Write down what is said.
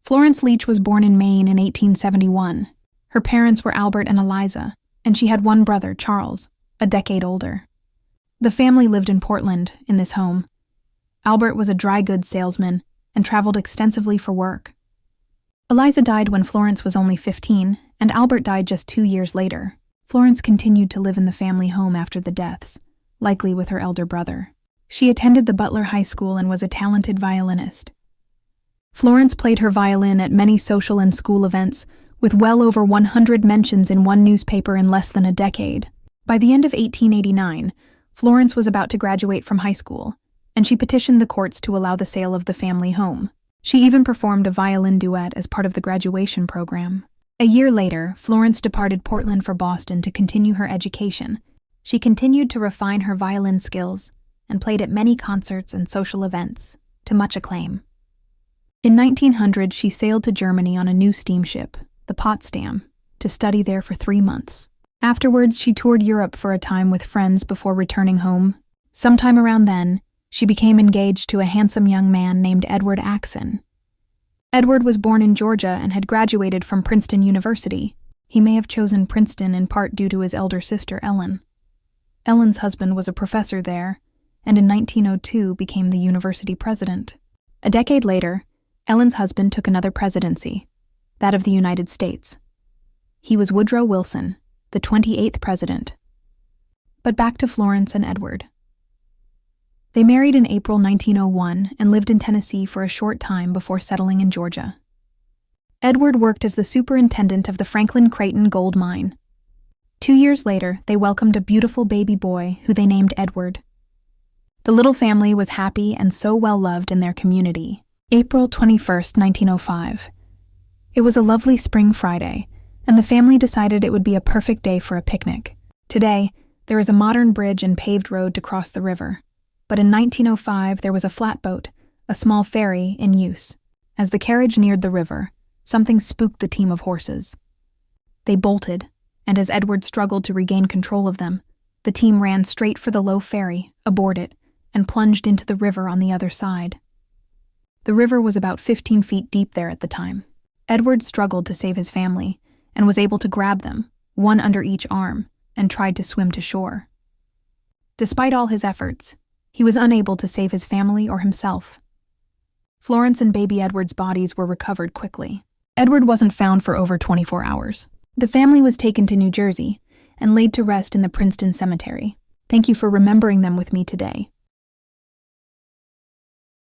Florence Leach was born in Maine in 1871. Her parents were Albert and Eliza, and she had one brother, Charles, a decade older. The family lived in Portland, in this home. Albert was a dry goods salesman and traveled extensively for work. Eliza died when Florence was only 15, and Albert died just 2 years later. Florence continued to live in the family home after the deaths, likely with her elder brother. She attended the Butler High School and was a talented violinist. Florence played her violin at many social and school events, with well over 100 mentions in one newspaper in less than a decade. By the end of 1889, Florence was about to graduate from high school, and she petitioned the courts to allow the sale of the family home. She even performed a violin duet as part of the graduation program. A year later, Florence departed Portland for Boston to continue her education. She continued to refine her violin skills and played at many concerts and social events, to much acclaim. In 1900, she sailed to Germany on a new steamship, the Potsdam, to study there for 3 months. Afterwards, she toured Europe for a time with friends before returning home. Sometime around then, she became engaged to a handsome young man named Edward Axson. Edward was born in Georgia and had graduated from Princeton University. He may have chosen Princeton in part due to his elder sister, Ellen. Ellen's husband was a professor there, and in 1902 became the university president. A decade later, Ellen's husband took another presidency, that of the United States. He was Woodrow Wilson, the 28th president. But back to Florence and Edward. They married in April 1901 and lived in Tennessee for a short time before settling in Georgia. Edward worked as the superintendent of the Franklin Creighton gold mine. 2 years later, they welcomed a beautiful baby boy who they named Edward. The little family was happy and so well loved in their community. April 21st, 1905. It was a lovely spring Friday, and the family decided it would be a perfect day for a picnic. Today, there is a modern bridge and paved road to cross the river. But in 1905, there was a flatboat, a small ferry, in use. As the carriage neared the river, something spooked the team of horses. They bolted, and as Edward struggled to regain control of them, the team ran straight for the low ferry, aboard it, and plunged into the river on the other side. The river was about 15 feet deep there at the time. Edward struggled to save his family, and was able to grab them, one under each arm, and tried to swim to shore. Despite all his efforts, he was unable to save his family or himself. Florence and baby Edward's bodies were recovered quickly. Edward wasn't found for over 24 hours. The family was taken to New Jersey and laid to rest in the Princeton Cemetery. Thank you for remembering them with me today.